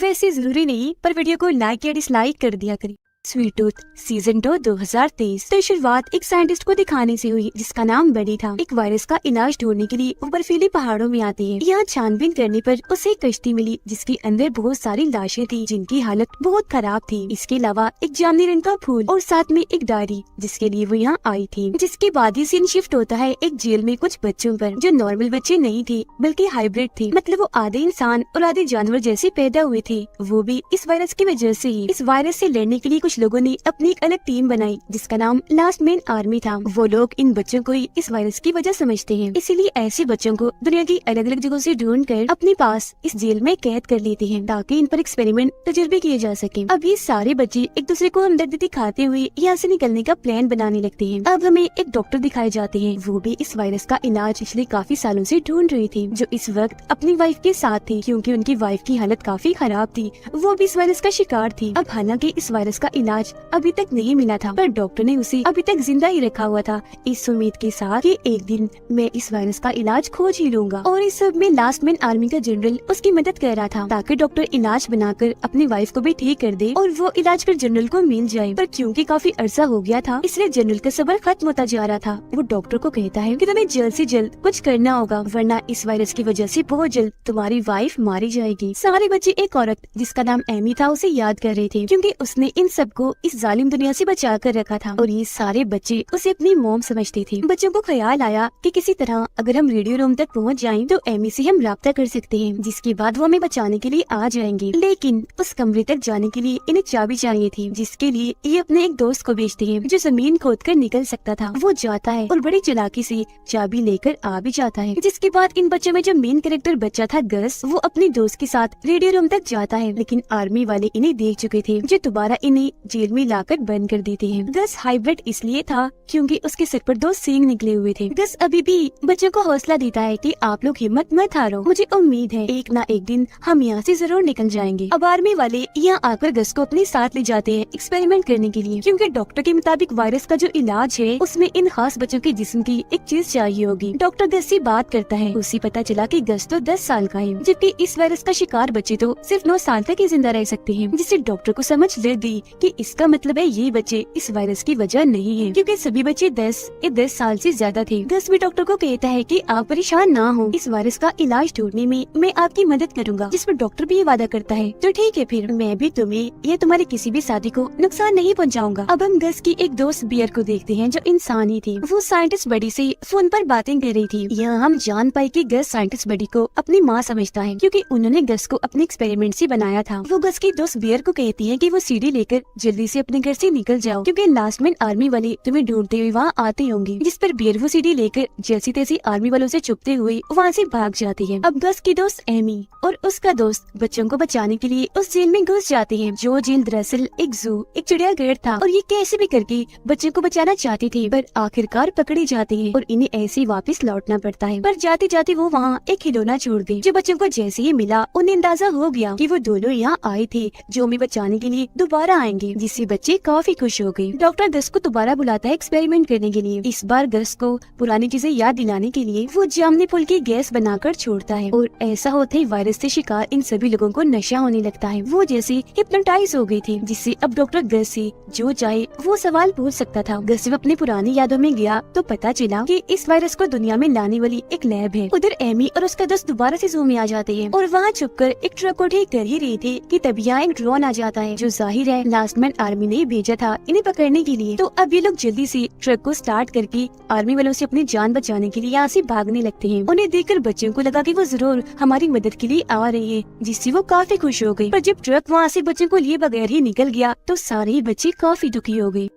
वैसे जरूरी नहीं, पर वीडियो को लाइक या डिसलाइक कर दिया करें। Sweet tooth season 2 2023। तो शुरुआत एक साइंटिस्ट को दिखाने से हुई जिसका नाम बडी था। एक वायरस का इलाज ढूंढने के लिए वो बर्फीली पहाड़ों में आती है। यहाँ छानबीन करने पर उसे एक कश्ती मिली जिसके अंदर बहुत सारी लाशें थी जिनकी हालत बहुत खराब थी। इसके अलावा एक जामुनी रंग का फूल और साथ में एक डायरी जिसके लिए वो यहाँ आई थी। जिसके बाद ये सीन शिफ्ट होता है एक जेल में कुछ बच्चों पर जो नॉर्मल बच्चे नहीं थे बल्कि हाइब्रिड थे। मतलब वो आधे इंसान और आधे जानवर जैसे पैदा हुए थे, वो भी इस वायरस की वजह से ही। इस वायरस से लड़ने के लिए कुछ लोगों ने अपनी एक अलग टीम बनाई जिसका नाम लास्ट मैन आर्मी था। वो लोग इन बच्चों को ही इस वायरस की वजह समझते हैं, इसीलिए ऐसे बच्चों को दुनिया की अलग अलग जगहों से ढूंढकर अपने पास इस जेल में कैद कर लेते हैं ताकि इन पर एक्सपेरिमेंट तजुर्बे किए जा सके। अब ये सारे बच्चे एक दूसरे को हमदर्दी दिखाते हुए यहाँ से निकलने का प्लान बनाने लगते हैं। अब हमें एक डॉक्टर दिखाए जाते हैं, वो भी इस वायरस का इलाज पिछले काफी सालों से ढूंढ रही थी, जो इस वक्त अपनी वाइफ के साथ थी क्योंकि उनकी वाइफ की हालत काफी खराब थी। वो भी इस वायरस का शिकार थी। अब हालांकि इस वायरस का इलाज अभी तक नहीं मिला था, पर डॉक्टर ने उसे अभी तक जिंदा ही रखा हुआ था इस उम्मीद के साथ कि एक दिन मैं इस वायरस का इलाज खोज ही लूंगा। और इस सब में लास्ट मैन आर्मी का जनरल उसकी मदद कर रहा था ताकि डॉक्टर इलाज बनाकर अपनी वाइफ को भी ठीक कर दे और वो इलाज कर जनरल को मिल जाए। पर क्योंकि काफी अरसा हो गया था इसलिए जनरल का सब्र खत्म होता जा रहा था। वो डॉक्टर को कहता है कि तुम्हें जल्द से जल्द कुछ करना होगा वरना इस वायरस की वजह से बहुत जल्द तुम्हारी वाइफ मारी जाएगी। सारे बच्चे एक औरत जिसका नाम एमी था उसे याद कर रहे थे क्योंकि उसने इन सबको इस जालिम दुनिया से बचा कर रखा था और ये सारे बच्चे उसे अपनी मॉम समझते थे। बच्चों को ख्याल आया कि किसी तरह अगर हम रेडियो रूम तक पहुंच जाएं तो एमी से हम राब्ता कर सकते हैं जिसके बाद वो हमें बचाने के लिए आ जाएंगे। लेकिन उस कमरे तक जाने के लिए इन्हें चाबी चाहिए थी जिसके लिए ये अपने एक दोस्त को भेजते हैं जो जमीन खोद कर निकल सकता था। वो जाता है और बड़ी चालाकी से चाबी लेकर आ भी जाता है। जिसके बाद इन बच्चों में जो मेन कैरेक्टर बच्चा था गस, वो अपने दोस्त के साथ रेडियो रूम तक जाता है। लेकिन आर्मी वाले इन्हें देख चुके थे जो दोबारा इन्हें जेल में लाकर बंद कर देते हैं। गस हाइब्रिड इसलिए था क्योंकि उसके सिर पर 2 सींग निकले हुए थे। गस अभी भी बच्चों को हौसला देता है कि आप लोग हिम्मत मत हारो, मुझे उम्मीद है एक ना एक दिन हम यहाँ से जरूर निकल जाएंगे। अब आर्मी वाले यहाँ आकर गस को अपने साथ ले जाते हैं एक्सपेरिमेंट करने के लिए क्योंकि डॉक्टर के मुताबिक वायरस का जो इलाज है उसमें इन खास बच्चों के जिस्म की एक चीज चाहिए होगी। डॉक्टर गस से बात करता है, उसे पता चला कि गस तो 10 साल का है जबकि इस वायरस का शिकार बच्चे तो सिर्फ 9 साल तक ही जिंदा रह सकते हैं। जिससे डॉक्टर को समझ ले दी कि इसका मतलब है ये बच्चे इस वायरस की वजह नहीं है क्योंकि सभी बच्चे 10 साल से ज्यादा थे। गस भी डॉक्टर को कहता है कि आप परेशान ना हो, इस वायरस का इलाज ढूंढने में मैं आपकी मदद करूंगा। जिस पर डॉक्टर भी ये वादा करता है तो ठीक है फिर मैं भी तुम्हें या तुम्हारे किसी भी साथी को नुकसान नहीं पहुंचाऊंगा। अब हम गस की एक दोस्त बियर को देखते हैं जो इंसान ही थी। वो साइंटिस्ट बडी से फोन पर बातें कर रही थी। यहाँ हम जान पाए कि गस साइंटिस्ट बडी को अपनी माँ समझता है क्योंकि उन्होंने गस को अपने एक्सपेरिमेंट से बनाया था। वो गस की दोस्त बियर को कहती है कि वो सीढ़ी लेकर जल्दी से अपने घर से निकल जाओ क्योंकि लास्ट मैन आर्मी वाले तुम्हें ढूंढते हुए वहाँ आते होंगे। जिस पर बियर वो सीढ़ी लेकर जैसी तैसी आर्मी वालों से छुपते हुए वहाँ से भाग जाती है। अब गस की दोस्त एमी और उसका दोस्त बच्चों को बचाने के लिए उस जेल में घुस जाते हैं जो जेल दरअसल एक जू, एक चिड़ियाघर था और ये कैसे भी करके बच्चों को बचाना चाहते थे पर आखिरकार पकड़े जाते हैं और इन्हें ऐसे वापस लौटना पड़ता है। पर जाते जाते वो वहाँ एक खिलौना छोड़ दे जो बच्चों को जैसे ही मिला उन्हें अंदाजा हो गया कि वो दोनों यहाँ आए थे जो हमें बचाने के लिए दोबारा आएंगे, जिससे बच्चे काफी खुश हो गए। डॉक्टर गस को दोबारा बुलाता है एक्सपेरिमेंट करने के लिए। इस बार गस को पुरानी चीजें याद दिलाने के लिए वो जामुनी फूल की गैस बनाकर छोड़ता है और ऐसा होते ही वायरस से शिकार इन सभी लोगों को नशा होने लगता है। वो जैसे हिप्नोटाइज हो गई थी जिससे अब डॉक्टर गस से जो चाहे वो सवाल पूछ सकता था। गस जब अपनी पुरानी यादों में गया तो पता चला कि इस वायरस को दुनिया में लाने वाली एक लैब है। उधर एमी और उसका दोस्त दोबारा से जू में आ जाते हैं और वहाँ छुपकर एक ट्रक को ठीक कर ही रहे थे कि तब यहाँ एक ड्रोन आ जाता है जो जाहिर है लास्ट मैन आर्मी ने भेजा था इन्हें पकड़ने के लिए। तो अब ये लोग जल्दी से ट्रक को स्टार्ट करके आर्मी वालों से अपनी जान बचाने के लिए यहाँ से भागने लगते हैं। उन्हें देखकर बच्चों को लगा कि वो जरूर हमारी मदद के लिए आ रही है, जिससे वो काफी खुश हो गई। पर जब ट्रक वहाँ से बच्चों को लिए बगैर ही निकल गया तो सारे ही बच्चे काफी दुखी हो गए।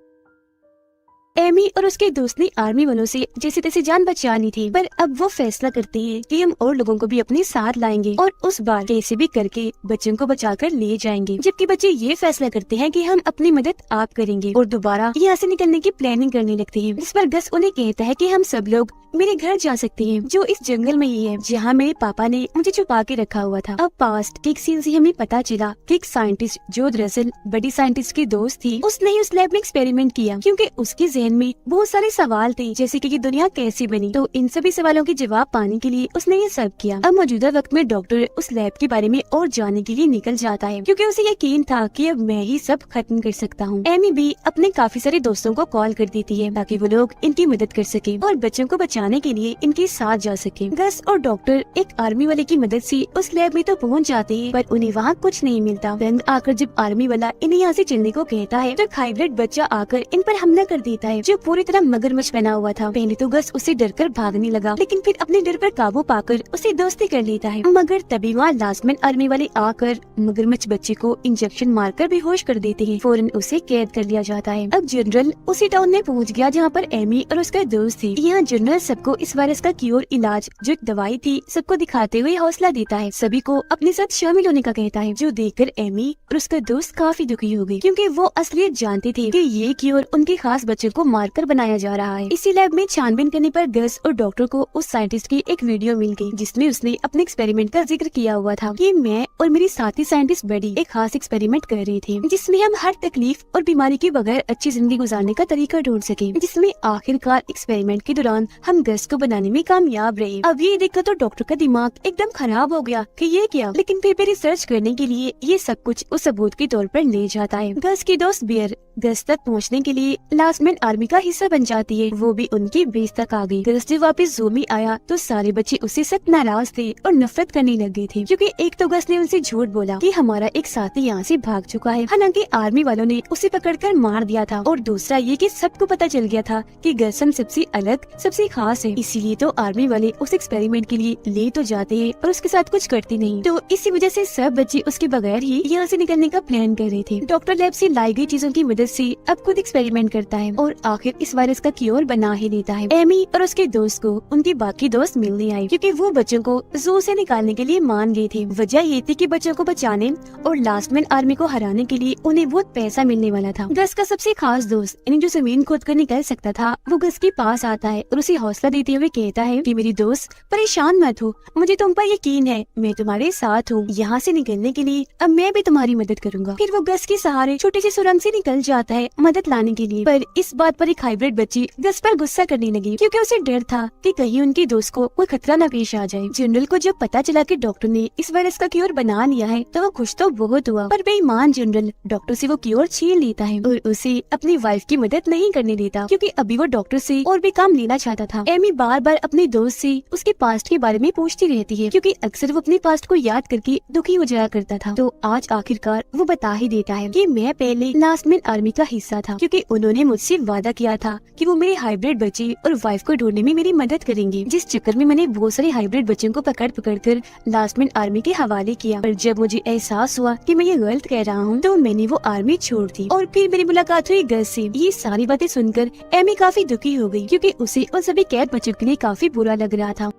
एमी और उसके दोस्त ने आर्मी वालों से जैसे तैसे जान बचानी थी, पर अब वो फैसला करते हैं कि हम और लोगों को भी अपने साथ लाएंगे और उस बार कैसे भी करके बच्चों को बचाकर ले जाएंगे। जबकि बच्चे ये फैसला करते हैं कि हम अपनी मदद आप करेंगे और दोबारा यहाँ से निकलने की प्लानिंग करने लगते हैं। इस पर गस उन्हें कहता है कि हम सब लोग मेरे घर जा सकते हैं जो इस जंगल में ही है जहाँ मेरे पापा ने मुझे छुपा के रखा हुआ था। अब पास्ट के एक सीन से हमें पता चला कि एक साइंटिस्ट जो दरअसल बड़ी साइंटिस्ट की दोस्त थी उसने ही उस लैब में एक्सपेरिमेंट किया क्योंकि उसके जहन में बहुत सारे सवाल थे, जैसे कि ये दुनिया कैसे बनी। तो इन सभी सवालों के जवाब पाने के लिए उसने ये सब किया। अब मौजूदा वक्त में डॉक्टर उस लैब के बारे में और जानने के लिए निकल जाता है, क्योंकि उसे यकीन था कि अब मैं ही सब खत्म कर सकता हूँ। एमी भी अपने काफी सारे दोस्तों को कॉल कर देती है ताकि वो लोग इनकी मदद कर सके और बच्चों को बचाने के लिए इनके साथ जा सके। गस और डॉक्टर एक आर्मी वाले की मदद से उस लैब में तो पहुँच जाते हैं, पर उन्हें वहाँ कुछ नहीं मिलता। रंग आकर जब आर्मी वाला इन्हें यहाँ से चलने को कहता है तो हाइब्रिड बच्चा आकर इन पर हमला कर देता है, जो पूरी तरह मगरमच्छ बना हुआ था। पहले तो गस उसे डर कर भागने लगा, लेकिन फिर अपने डर पर काबू पाकर उसे दोस्ती कर लेता है। मगर तभी वहाँ लास्टमैन आर्मी वाले आकर मगरमच्छ बच्चे को इंजेक्शन मारकर बेहोश कर देते हैं। फौरन उसे कैद कर लिया जाता है। अब जनरल उसी टाउन में पहुँच गया जहाँ पर एमी और उसका दोस्त थे। यहाँ जनरल सबको इस वायरस का क्योर इलाज जो एक दवाई थी सबको दिखाते हुए हौसला देता है, सभी को अपने साथ शामिल होने का कहता है, जो देखकर एमी और उसका दोस्त काफी दुखी हो गई, क्योंकि वो असलियत जानते थे कि ये क्योर उनके खास बच्चों को मारकर बनाया जा रहा है। इसी लैब में छानबीन करने पर गस और डॉक्टर को उस साइंटिस्ट की एक वीडियो मिल गई, जिसमें उसने अपने एक्सपेरिमेंट का जिक्र किया हुआ था कि मैं और मेरी साथी साइंटिस्ट बड़ी एक खास एक्सपेरिमेंट कर रहे थे, जिसमें हम हर तकलीफ और बीमारी के बगैर अच्छी जिंदगी गुजारने का तरीका ढूंढ सके, जिसमें आखिरकार एक्सपेरिमेंट के दौरान हम गस को बनाने में कामयाब रहे। अब ये देखकर तो डॉक्टर का दिमाग एकदम खराब हो गया कि ये क्या, लेकिन फिर भी रिसर्च करने के लिए ये सब कुछ उस सबूत के तौर पर ले जाता है। गस की दोस्त बियर गस तक पहुंचने के लिए लास्टमैन आर्मी का हिस्सा बन जाती है, वो भी उनकी बेस तक आ गई। गस जब वापस ज़ू में आया तो सारे बच्चे उससे सख्त नाराज थे और नफरत करने लग गए थे, क्योंकि एक तो गस ने उनसे झूठ बोला कि हमारा एक साथी यहाँ से भाग चुका है, हालांकि आर्मी वालों ने उसे पकड़कर मार दिया था, और दूसरा ये कि सबको पता चल गया था कि गस हम सबसे अलग सबसे खास है, इसीलिए तो आर्मी वाले उस एक्सपेरिमेंट के लिए ले तो जाते हैं और उसके साथ कुछ करते नहीं। तो इसी वजह से सब बच्चे उसके बगैर ही यहाँ से निकलने का प्लान कर रहे थे। डॉक्टर लैब से लाई गई चीजों की मदद से अब खुद एक्सपेरिमेंट करता है और आखिर इस वायरस का क्योर बना ही लेता है। एमी और उसके दोस्त को उनके बाकी दोस्त मिलने आए, क्योंकि वो बच्चों को जू से निकालने के लिए मान गए थे। वजह ये थी कि बच्चों को बचाने और लास्टमैन आर्मी को हराने के लिए उन्हें बहुत पैसा मिलने वाला था। गस का सबसे खास दोस्त यानी जो जमीन खोद कर निकल सकता था, वो गस के पास आता है और उसे हौसला देते हुए कहता है कि मेरी दोस्त परेशान मत हो, मुझे तुम पर यकीन है, मैं तुम्हारे साथ हूँ, यहाँ से निकलने के लिए अब मैं भी तुम्हारी मदद करूंगा। फिर वो गस के सहारे छोटी सी सुरंग से निकल जाता है मदद लाने के लिए, पर इस बात पर एक हाइब्रिड बच्ची गस पर गुस्सा करने लगी, क्योंकि उसे डर था कि कहीं उनके दोस्त को कोई खतरा न पेश आ जाए। जनरल को जब पता चला कि डॉक्टर ने इस वायरस का क्योर बना लिया है तो वो खुश तो बहुत हुआ, पर बेईमान जनरल डॉक्टर से वो क्योर छीन लेता है और उसे अपनी वाइफ की मदद नहीं करने देता, क्योंकि अभी वो डॉक्टर से और भी काम लेना चाहता था। एमी बार बार अपने दोस्त से उसके पास्ट के बारे में पूछती रहती है, क्योंकि अक्सर वो अपने पास्ट को याद करके दुखी हो जाया करता था। तो आज आखिरकार वो बता ही देता है कि मैं पहले लास्टमैन आर्मी का हिस्सा था, क्योंकि उन्होंने मुझसे वादा किया था कि वो मेरे हाइब्रिड बच्चे और वाइफ को ढूंढने में मेरी मदद करेंगे, जिस चक्कर में मैंने बहुत सारे हाइब्रिड बच्चों को पकड़ कर लास्टमैन आर्मी के हवाले किया। पर जब मुझे एहसास हुआ कि मैं ये गलत कह रहा हूँ तो मैंने वो आर्मी छोड़ दी और फिर मेरी मुलाकात हुई गस से। ये सारी बातें सुनकर एमी काफी दुखी हो गई, क्योंकि उसे उन सभी कैद बच्चों के लिए काफी बुरा लग रहा था।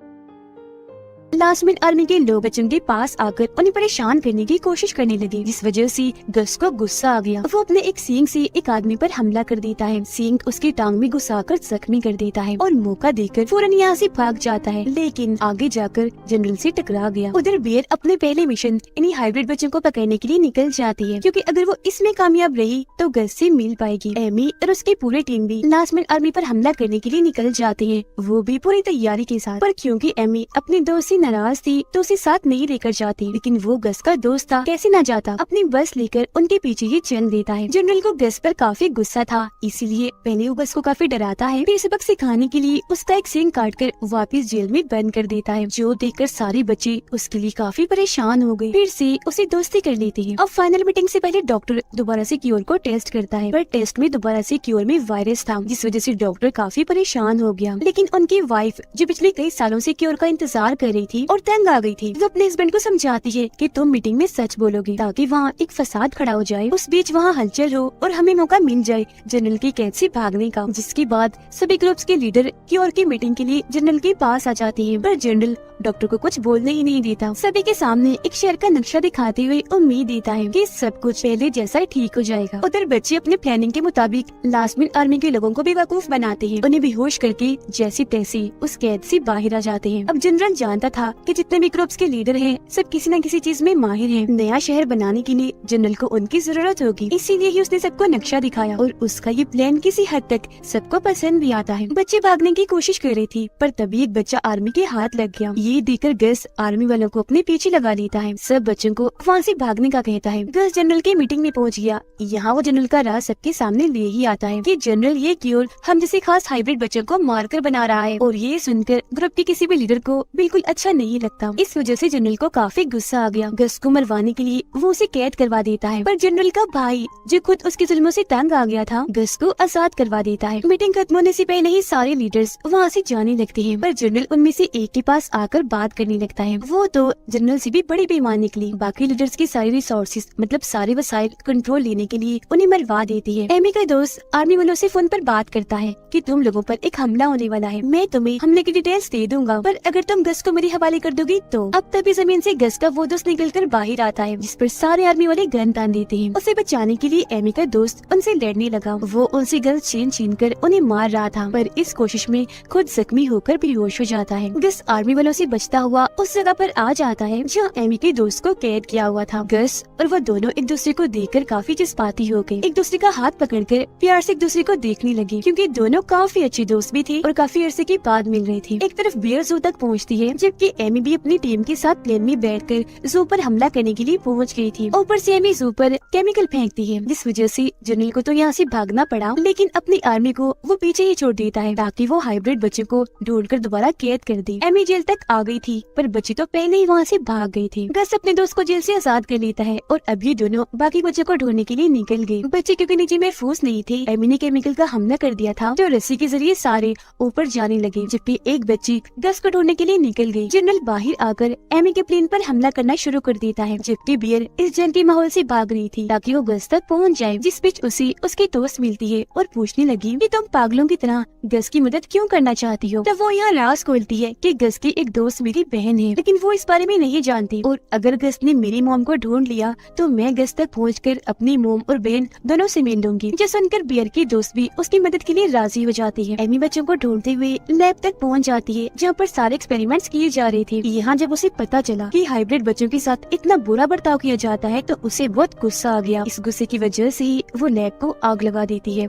लास्टमैन आर्मी के लोग बच्चों के पास आकर उन्हें परेशान करने की कोशिश करने लगे, जिस वजह से गस को गुस्सा आ गया। वो अपने एक सींग से एक आदमी पर हमला कर देता है, सींग उसकी टांग में घुसाकर जख्मी कर देता है और मौका देकर फौरन यहाँ से भाग जाता है, लेकिन आगे जाकर जनरल से टकरा गया। उधर बेयर अपने पहले मिशन इन्हीं हाइब्रिड बच्चों को पकड़ने के लिए निकल जाती है, क्योंकि अगर वो इसमें कामयाब रही तो गस से मिल पाएगी। एमी और उसकी पूरी टीम भी लास्टमैन आर्मी पर हमला करने के लिए निकल जाते हैं, वो भी पूरी तैयारी के साथ। पर क्योंकि एमी अपने दोस्त से नाराज थी तो उसे साथ नहीं लेकर जाती, लेकिन वो गस का दोस्त था, कैसे न जाता। अपनी बस लेकर उनके पीछे ही चल देता है। जनरल को गस पर काफी गुस्सा था, इसीलिए पहले वो गस को काफी डराता है, फिर सबक सिखाने के लिए उसका एक सींग काटकर वापस जेल में बंद कर देता है, जो देखकर सारे बच्चे उसके लिए काफी परेशान हो गए। फिर से उसे दोस्ती कर लेते हैं। अब फाइनल मीटिंग से पहले डॉक्टर दोबारा से क्योर को टेस्ट करता है, पर टेस्ट में दोबारा से क्योर में वायरस था, जिस वजह से डॉक्टर काफी परेशान हो गया। लेकिन उनकी वाइफ जो पिछले कई सालों से क्योर का इंतजार कर रही थी और तंग आ गई थी, वो अपने हस्बैंड को समझाती है कि तुम मीटिंग में सच बोलोगे ताकि वहाँ एक फसाद खड़ा हो जाए, उस बीच वहाँ हलचल हो और हमें मौका मिल जाए जनरल की कैद से भागने का। जिसके बाद सभी ग्रुप्स के लीडर क्योर की मीटिंग के लिए जनरल के पास आ जाते हैं, पर जनरल डॉक्टर को कुछ बोलने ही नहीं देता। सभी के सामने एक शहर का नक्शा दिखाते हुए उम्मीद देता है कि सब कुछ पहले जैसा ही ठीक हो जाएगा। उधर बच्चे अपने प्लानिंग के मुताबिक लास्टमैन आर्मी के लोगों को बेवकूफ बनाते हैं, उन्हें बेहोश करके जैसी तैसी उस कैद से बाहर आ जाते हैं। अब जनरल जानता था था कि जितने भी ग्रुप्स के लीडर हैं सब किसी न किसी चीज में माहिर हैं। नया शहर बनाने के लिए जनरल को उनकी जरूरत होगी, इसीलिए ही उसने सबको नक्शा दिखाया और उसका ये प्लान किसी हद तक सबको पसंद भी आता है। बच्चे भागने की कोशिश कर रही थी पर तभी एक बच्चा आर्मी के हाथ लग गया। ये देखकर गस आर्मी वालों को अपने पीछे लगा लेता है, सब बच्चों को वहाँ से भागने का कहता है। गस जनरल की मीटिंग में पहुँच गया। यहाँ वो जनरल का राज सबके सामने ले ही आता है कि जनरल ये क्योर हम जैसे खास हाइब्रिड बच्चों को मारकर बना रहा है, और ये सुनकर ग्रुप के किसी भी लीडर को बिल्कुल अच्छा नहीं लगता। इस वजह से जनरल को काफी गुस्सा आ गया। गस को मरवाने के लिए वो उसे कैद करवा देता है, पर जनरल का भाई जो खुद उसके जुल्मों से तंग आ गया था गस को आजाद करवा देता है। मीटिंग खत्म होने से पहले ही सारे लीडर्स वहाँ से जाने लगते हैं, पर जनरल उनमें से एक के पास आकर बात करने लगता है। वो तो जनरल से भी बड़ी बेईमान निकली। बाकी लीडर्स की सारी रिसोर्सेज मतलब सारे वसाइल कंट्रोल लेने के लिए उन्हें मरवा देती है। एमी का दोस्त आर्मी वालों से फोन पर बात करता है कि तुम लोगों पर एक हमला होने वाला है, मैं तुम्हें हमले की डिटेल्स दे दूंगा, पर अगर तुम गस को मेरे हवाले कर दोगी तो। अब तभी जमीन से गस का वो दोस्त निकलकर बाहर आता है, जिस पर सारे आर्मी वाले गन तान देते हैं। उसे बचाने के लिए एमी का दोस्त उनसे लड़ने लगा। वो उनसे गन छीन कर उन्हें मार रहा था, पर इस कोशिश में खुद जख्मी होकर बेहोश हो जाता है। गस आर्मी वालों से बचता हुआ उस जगह पर आ जाता है जहाँ एमी के दोस्त को कैद किया हुआ था। गस और वो दोनों एक दूसरे को देखकर काफी जज्बाती हो गए, एक दूसरे का हाथ पकड़कर प्यार से एक दूसरे को देखने लगे, क्योंकि दोनों काफी अच्छे दोस्त भी थे और काफी अरसे के बाद मिल रही थी। एक तरफ बियर जू तक पहुँचती है, जबकि एमी भी अपनी टीम के साथ प्लेन में बैठकर जू पर हमला करने के लिए पहुँच गई थी। ऊपर से एमी जू पर केमिकल फेंकती है, जिस वजह से जनरल को तो यहाँ से भागना पड़ा, लेकिन अपनी आर्मी को वो पीछे ही छोड़ देता है ताकि वो हाइब्रिड बच्चों को ढूंढकर दोबारा कैद कर दे। एमी जेल तक आ गई थी, पर बच्चे तो पहले ही वहाँ से भाग गई थी। गस अपने दोस्त को जेल से आजाद कर लेता है और अब ये दोनों बाकी बच्चों को ढूंढने के लिए निकल गए। बच्चे क्योंकि नीचे महफूज नहीं थे, एमी ने केमिकल का हमला कर दिया था, जो रस्सी के जरिए सारे ऊपर जाने लगे, जबकि एक बच्ची गस को ढूंढने के लिए निकल गई। जनरल बाहर आकर एमी के प्लेन पर हमला करना शुरू कर देता है, जबकि बियर इस जंग के माहौल से भाग रही थी ताकि वो गस तक पहुंच जाए। जिस बीच उसे उसकी दोस्त मिलती है और पूछने लगी कि तुम पागलों की तरह गस की मदद क्यों करना चाहती हो। तब वो यहाँ राज खोलती है कि गस की एक दोस्त मेरी बहन है, लेकिन वो इस बारे में नहीं जानती, और अगर गस ने मेरी मोम को ढूंढ लिया तो मैं गस तक पहुंचकर अपनी मोम और बहन दोनों से मिल लूंगी। जो सुनकर बियर की दोस्त भी उसकी मदद के लिए राजी हो जाती है। एमी बच्चों को ढूंढते हुए लैब तक पहुंच जाती है, जहाँ पर सारे एक्सपेरिमेंट्स किए जा रहे थे। यहाँ जब उसे पता चला कि हाइब्रिड बच्चों के साथ इतना बुरा बर्ताव किया जाता है तो उसे बहुत गुस्सा आ गया। इस गुस्से की वजह से ही वो लैब को आग लगा देती है।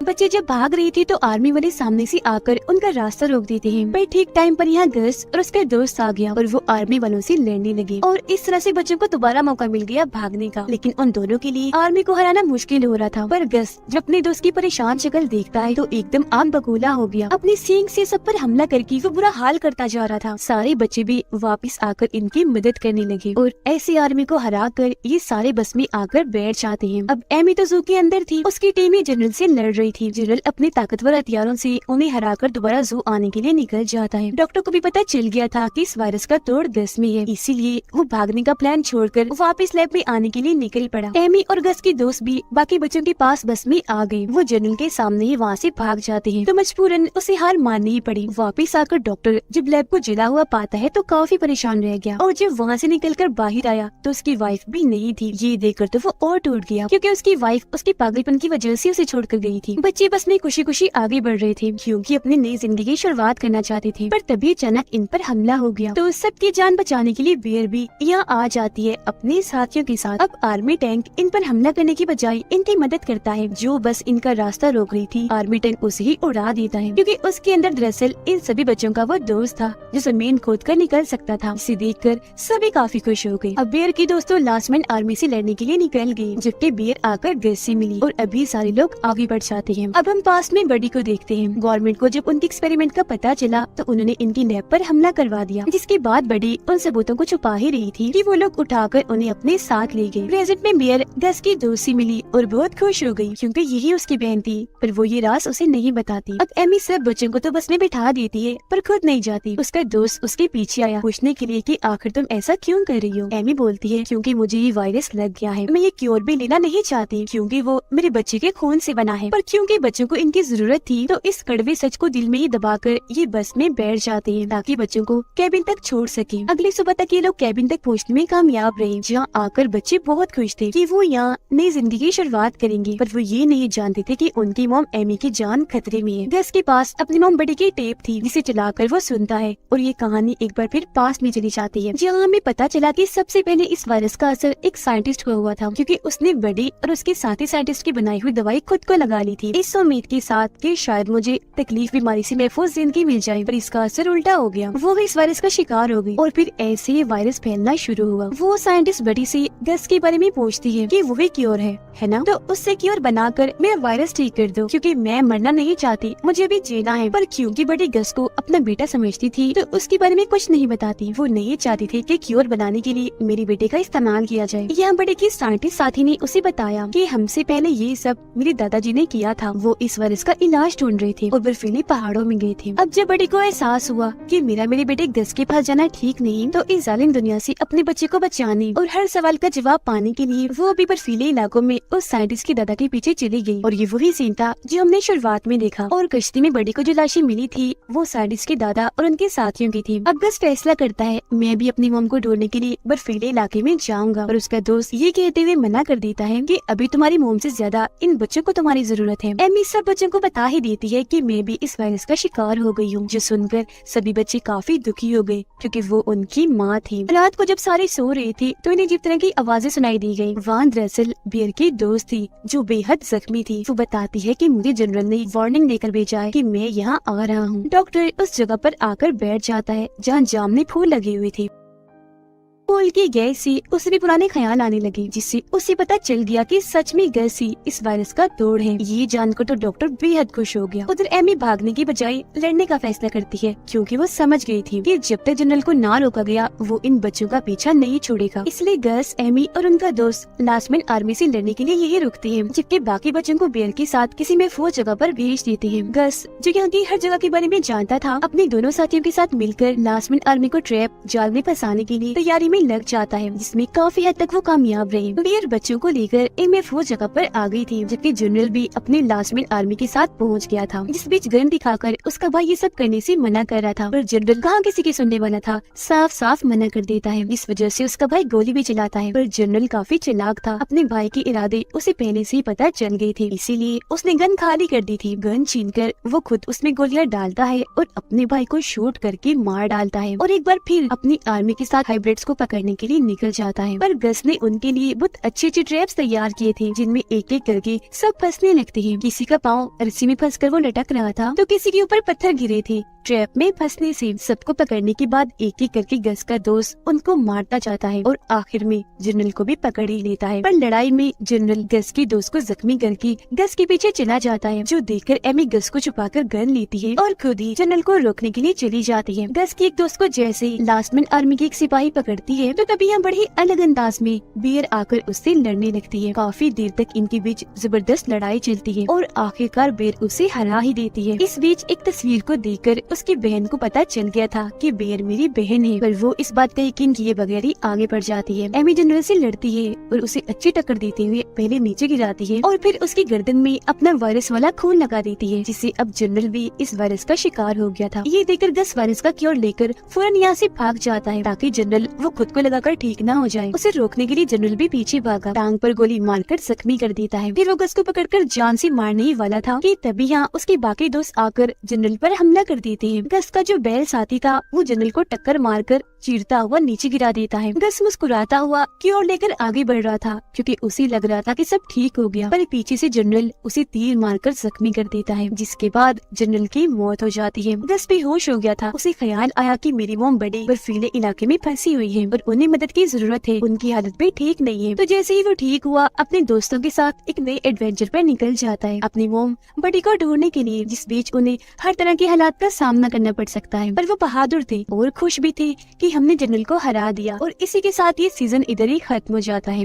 बच्चे जब भाग रही थी तो आर्मी वाले सामने से आकर उनका रास्ता रोक देते हैं, पर ठीक टाइम पर यहाँ गस और उसके दोस्त आ गया और वो आर्मी वालों से लड़ने लगे, और इस तरह से बच्चों को दोबारा मौका मिल गया भागने का। लेकिन उन दोनों के लिए आर्मी को हराना मुश्किल हो रहा था। पर गस जब अपने दोस्त की परेशान शक्ल देखता है तो एकदम आग बबूला हो गया। अपनी सींग से सब पर हमला करके वो बुरा हाल करता जा रहा था। सारे बच्चे भी वापस आकर इनकी मदद करने लगे और ऐसे आर्मी को हरा कर ये सारे बस में आकर बैठ जाते हैं। अब एमी तो जू के अंदर थी, उसकी टीम ही जनरल से लड़ रही थी। जनरल अपने ताकतवर हथियारों से उन्हें हराकर दोबारा जू आने के लिए निकल जाता है। डॉक्टर को भी पता चल गया था कि इस वायरस का तोड़ गस में है, इसीलिए वो भागने का प्लान छोड़कर वापस लैब में आने के लिए निकल पड़ा। एमी और गस की दोस्त भी बाकी बच्चों के पास बस में आ गए। वो जनरल के सामने ही वहाँ से भाग जाते हैं, तो मजबूरन उसे हार माननी ही पड़ी। वापस आकर डॉक्टर जब लैब को जला हुआ पाता है तो काफी परेशान रह गया, और जब वहाँ से निकलकर बाहर आया तो उसकी वाइफ भी नहीं थी। ये देखकर तो वो और टूट गया, क्योंकि उसकी वाइफ उसके पागलपन की वजह से उसे छोड़कर गई थी। बच्चे बस में खुशी खुशी आगे बढ़ रहे थे, क्योंकि अपनी नई जिंदगी की शुरुआत करना चाहते थे। पर तभी अचानक इन पर हमला हो गया, तो सबकी जान बचाने के लिए बियर भी यहाँ आ जाती है अपने साथियों के साथ। अब आर्मी टैंक इन पर हमला करने की बजाय इनकी मदद करता है। जो बस इनका रास्ता रोक रही थी, आर्मी टैंक उसे ही उड़ा देता है, क्योंकि उसके अंदर दरअसल इन सभी बच्चों का वो दोस्त था जो जमीन खोद कर निकल सकता था। इसे देखकर सभी काफी खुश हो गए। अब बियर की दोस्तों लास्ट में आर्मी से लड़ने के लिए निकल गए, जबकि बियर आकर गस से मिली और अभी सारे लोग आगे बढ़ जाते हैं। अब हम पास में बडी को देखते हैं। गवर्नमेंट को जब उनके एक्सपेरिमेंट का पता चला तो उन्होंने इनकी लैब पर हमला करवा दिया, जिसके बाद बडी उन सबूतों को छुपा ही रही थी कि वो लोग उठाकर उन्हें अपने साथ ले गए। प्रेजेंट में बियर गस की दोस्ती मिली और बहुत खुश हो गई, क्योंकि यही उसकी बहन थी, पर वो ये राज उसे नहीं बताती। अब एमी सब बच्चों को तो बस में बिठा देती है, पर खुद नहीं जाती। उसका दोस्त उसके पीछे आया पूछने के लिए कि आखिर तुम ऐसा क्यों कर रही हो। एमी बोलती है क्योंकि मुझे ये वायरस लग गया है, मैं ये क्योर भी लेना नहीं चाहती, क्योंकि वो मेरे बच्चे के खून से बना है। पर क्योंकि बच्चों को इनकी जरूरत थी, तो इस कड़वे सच को दिल में ही दबाकर ये बस में बैठ जाते हैं ताकि बच्चों को कैबिन तक छोड़ सके। अगली सुबह तक ये लोग कैबिन तक पहुँचने में कामयाब रहे, जहाँ आकर बच्चे बहुत खुश थे कि वो यहाँ नई जिंदगी की शुरुआत करेंगे। पर वो ये नहीं जानते थे कि उनकी मॉम एमी की जान खतरे में है। गस के पास अपनी मॉम बड़ी की टेप थी, जिसे चलाकर वो सुनता है और ये कहानी एक बार फिर पास में चली जाती है, जहाँ हमें पता चला कि सबसे पहले इस वायरस का असर एक साइंटिस्ट को हुआ था, क्योंकि उसने बड़ी और उसके साथी साइंटिस्ट की बनाई हुई दवाई खुद को लगा ली थी, इस उम्मीद के साथ कि शायद मुझे तकलीफ बीमारी से महफूज जिंदगी मिल जाए। पर इसका असर उल्टा हो गया, वो भी इस वायरस का शिकार हो गई और फिर ऐसे ही वायरस फैलना शुरू हुआ। वो साइंटिस्ट बड़ी से गस के बारे में पूछती है कि वो भी क्योर है ना, तो उससे क्योर बनाकर मेरा वायरस ठीक कर दो, क्योंकि मैं मरना नहीं चाहती, मुझे भी जीना है। पर क्योंकि बड़ी गस को अपना बेटा समझती थी, तो उसके बारे में कुछ नहीं बताती। वो नहीं चाहती थी कि क्योर बनाने के लिए मेरे बेटे का इस्तेमाल किया जाए। यहाँ बड़े की साइंटिस्ट साथी ने उसे बताया कि हमसे पहले ये सब मेरे दादाजी ने किया था। वो इस वायरस का इलाज ढूंढ रहे थे और बर्फीले पहाड़ों में गए थे। अब जब बड़ी को एहसास हुआ कि मेरे बेटे गस के पास जाना ठीक नहीं, तो इस जालिम दुनिया से अपने बच्चे को बचाने और हर सवाल का जवाब पाने के लिए वो भी बर्फीले इलाकों में उस साइंटिस्ट के दादा के पीछे चली गई। और ये वही सीन था जो हमने शुरुआत में देखा। और कश्ती में बड़ी को जो लाशें मिली थी, वो साइंटिस्ट के दादा और उनके साथियों की थी। अब गस फैसला करता है, मैं भी अपनी मॉम को ढूंढने के लिए बर्फीले इलाके में जाऊंगा। और उसका दोस्त ये कहते हुए मना कर देता है कि अभी तुम्हारी मॉम से ज्यादा इन बच्चों को तुम्हारी जरूरत है। एमी सब बच्चों को बता ही देती है कि मैं भी इस वायरस का शिकार हो गई हूँ, जो सुनकर सभी बच्चे काफी दुखी हो गए, क्योंकि वो उनकी माँ थी। रात को जब सारे सो रहे थे, तो इन्हें अजीब तरह की आवाजें सुनाई दी गई। वहाँ दरअसल बियर की दोस्त थी, जो बेहद जख्मी थी। वो बताती है कि मुझे जनरल ने वार्निंग देकर भेजा है कि मैं यहाँ आ रहा हूँ। डॉक्टर उस जगह पर आकर बैठ जाता है जहाँ जामुनी फूल लगे हुए थे। फूल की गैस से उसे पुराने ख्याल आने लगे, जिससे उसे पता चल गया कि सच में गैस ही इस वायरस का तोड़ है। ये जानकर तो डॉक्टर बेहद खुश हो गया। उधर एमी भागने की बजाय लड़ने का फैसला करती है, क्योंकि वो समझ गई थी कि जब तक जनरल को ना रोका गया, वो इन बच्चों का पीछा नहीं छोड़ेगा। इसलिए गस, एमी और उनका दोस्त लास्ट में आर्मी से लड़ने के लिए यही रुकते हैं, जबकि बाकी बच्चों को बेर के साथ किसी महफूज जगह पर भेज देते हैं। गस, जो यहाँ की हर जगह के बारे में जानता था, अपने दोनों साथियों के साथ मिलकर लास्ट में आर्मी को ट्रैप जाल में फंसाने के लिए तैयारी में लग जाता है, जिसमें काफी हद तक वो कामयाब रहे। बेर बच्चों को लेकर एक महफूज जगह पर आ गई थी, जबकि जनरल भी अपने लास्ट में आर्मी के साथ पहुंच गया था। जिस बीच गन दिखाकर उसका भाई ये सब करने से मना कर रहा था, पर जनरल कहाँ किसी की सुनने वाला था, साफ साफ मना कर देता है। इस वजह से उसका भाई गोली भी चलाता है, पर जनरल काफी चालाक था, अपने भाई के इरादे उसे पहले से ही पता चल गए थे, इसीलिए उसने गन खाली कर दी थी। गन छीनकर वो खुद उसमें गोलियां डालता है और अपने भाई को शूट करके मार डालता है, और एक बार फिर अपनी आर्मी के साथ हाइब्रिड्स को पकड़ने के लिए निकल जाता है। पर गस ने उनके लिए बहुत अच्छे अच्छे ट्रैप्स तैयार किए थे, जिनमें एक एक करके सब फंसने लगते हैं। किसी का पाँव रस्सी में फंसकर वो लटक रहा था, तो किसी के ऊपर पत्थर गिरे थे। ट्रैप में फंसने से सबको पकड़ने के बाद एक एक करके गस का दोस्त उनको मारता जाता है और आखिर में जनरल को भी पकड़ ही लेता है। पर लड़ाई में जनरल गस के दोस्त को जख्मी करके गस के पीछे चला जाता है, जो देखकर एमी गस को छुपाकर गन लेती है और खुद ही जनरल को रोकने के लिए चली जाती है। गस की एक दोस्त को जैसे ही लास्ट में आर्मी की एक सिपाही पकड़ती है, तो तभी यहाँ बड़ी अलग अंदाज में बियर आकर उससे लड़ने लगती है। काफी देर तक इनके बीच जबरदस्त लड़ाई चलती है और आखिरकार बियर उसे हरा ही देती है। इस बीच एक तस्वीर को देखकर उसकी बहन को पता चल गया था कि बियर मेरी बहन है, पर वो इस बात का यकीन किए बगैर ही आगे बढ़ जाती है। एमी जनरल से लड़ती है और उसे अच्छी टक्कर देते हुए पहले नीचे गिराती है और फिर उसकी गर्दन में अपना वायरस वाला खून लगा देती है, जिससे अब जनरल भी इस वायरस का शिकार हो गया था। ये देखकर गस वायरस का क्योर लेकर फौरन यहाँ से भाग जाता है, ताकि जनरल वो खुद को लगाकर ठीक न हो जाए। उसे रोकने के लिए जनरल भी पीछे भागा, टांग पर गोली मारकर जख्मी कर देता है। फिर वो गस को पकड़कर जान से मारने ही वाला था कि तभी यहाँ उसके बाकी दोस्त आकर जनरल पर हमला कर देते हैं। गस का जो बैल साथी था, वो जनरल को टक्कर मारकर चीरता हुआ नीचे गिरा देता है। गस मुस्कुराता हुआ क्योर लेकर आगे बढ़ रहा था, क्योंकि उसे लग रहा था कि सब ठीक हो गया, पर पीछे से जनरल उसे तीर मारकर जख्मी कर देता है, जिसके बाद जनरल की मौत हो जाती है। गस बेहोश हो गया था। उसे ख्याल आया कि मेरी मॉम बड़े बर्फीले इलाके में फंसी हुई है और उन्हें मदद की जरूरत है, उनकी हालत भी ठीक नहीं है। तो जैसे ही वो ठीक हुआ, अपने दोस्तों के साथ एक नए एडवेंचर पर निकल जाता है अपनी मॉम बड़ी को ढूंढने के लिए, जिस बीच उन्हें हर तरह के हालात का सामना करना पड़ सकता है। पर वो बहादुर थे और खुश भी थे कि हमने जनरल को हरा दिया। और इसी के साथ ये सीजन इधर ही खत्म हो जाता है।